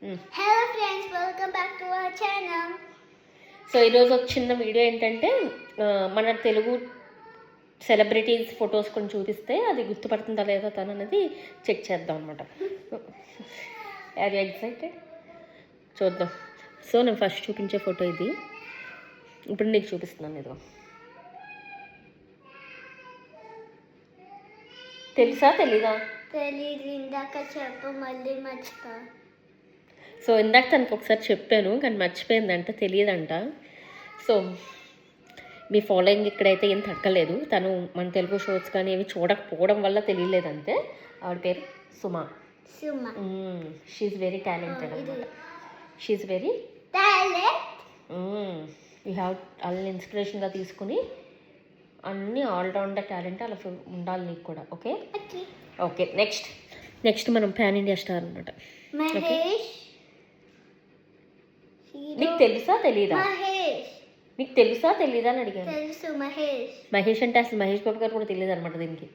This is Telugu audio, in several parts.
Hello friends, welcome back to our channel. So ఈరోజు ఒక చిన్న వీడియో ఏంటంటే మన తెలుగు సెలబ్రిటీస్ ఫొటోస్ కొన్ని చూపిస్తే అది గుర్తుపడుతుందా లేదా తను అనేది చెక్ చేద్దాం అనమాట. Are you excited? చూద్దాం. సో నేను ఫస్ట్ చూపించే ఫోటో ఇది. ఇప్పుడు నీకు చూపిస్తున్నాను. ఇదిగో తెలుసా తెలీదా? తెలీదు, ఇందాక చెప్పు, మళ్ళీ మర్చిపో. సో ఇందాక తనకు ఒకసారి చెప్పాను కానీ మర్చిపోయిందంట, తెలియదంట. సో మీ ఫాలోయింగ్ ఇక్కడైతే ఏం తగ్గలేదు. తను మన తెలుగు షోస్ కానీ ఏమి చూడకపోవడం వల్ల తెలియలేదంతే. ఆవిడ పేరు సుమా. షీఈ్ వెరీ టాలెంటెడ్ అనమాట. షీఈ్ వెరీ యూ హ్యావ్ వాళ్ళని ఇన్స్పిరేషన్గా తీసుకుని అన్నీ ఆల్రౌండర్ టాలెంట్ అలా ఉండాలి నీకు కూడా. Okay okay. నెక్స్ట్ మనం పాన్ ఇండియా స్టార్ అనమాట. నీకు తెలుసా తెలీదా? నీకు తెలుసా తెలీదా అని అడిగాను. మహేష్ అంటే అసలు మహేష్ బాబు గారు కూడా తెలియదు అనమాట దీనికి.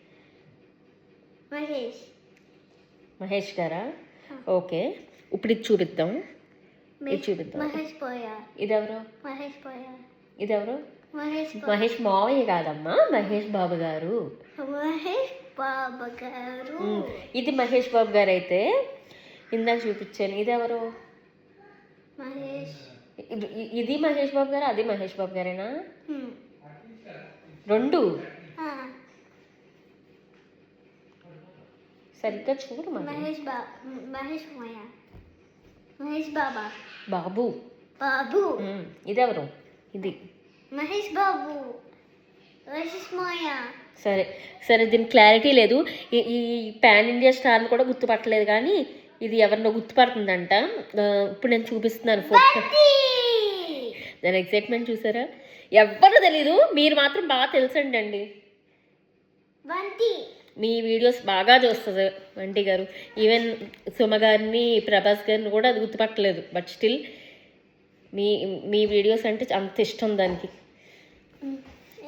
మహేష్ గారా? ఓకే, ఇప్పుడు ఇది చూపిద్దాం. ఇదెవరు? మహేష్ మావయ్య కాదమ్మా, మహేష్ బాబు గారు. ఇది మహేష్ బాబు గారు అయితే ఇందాక చూపించాను. ఇదెవరు? ఇది మహేష్ బాబు గారు, అది మహేష్ బాబు గారేనా? రెండు సరిగ్గా చూడు. బాబు. ఇదెవరు? ఇది మహేష్ బాబు. సరే దీనికి క్లారిటీ లేదు. ఈ పాన్ ఇండియా స్టార్ని కూడా గుర్తుపట్టలేదు కానీ ఇది ఎవరినో గుర్తుపడుతుందంట. ఇప్పుడు నేను చూపిస్తున్నాను ఫోటో. దాని ఎక్సైట్మెంట్ చూసారా? ఎవ్వరు తెలీదు, మీరు మాత్రం బాగా తెలుసండి. మీ వీడియోస్ బాగా చూస్తుంది వంటి గారు. ఈవెన్ సుమ గారిని, ప్రభాస్ గారిని కూడా అది గుర్తుపట్టలేదు. బట్ స్టిల్ మీ వీడియోస్ అంటే అంత ఇష్టం దానికి.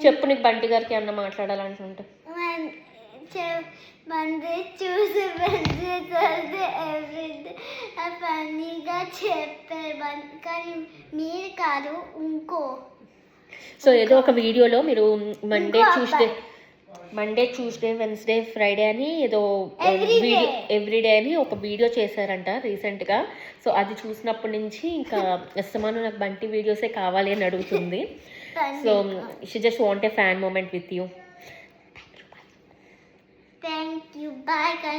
చెప్పు, నీకు బంటి గారికి ఏమన్నా మాట్లాడాలనుకుంటా. మీరు కాదు ఇంకో. సో ఏదో ఒక వీడియోలో మీరు మండే ట్యూస్డే వెన్స్డే ఫ్రైడే అని ఏదో ఎవ్రీడే అని ఒక వీడియో చేశారంట రీసెంట్గా. సో అది చూసినప్పటి నుంచి ఇంకా అస్తమాను నాకు బంటి వీడియోసే కావాలి అని అడుగుతుంది. So she just want a fan moment with you. Thank you. Bye.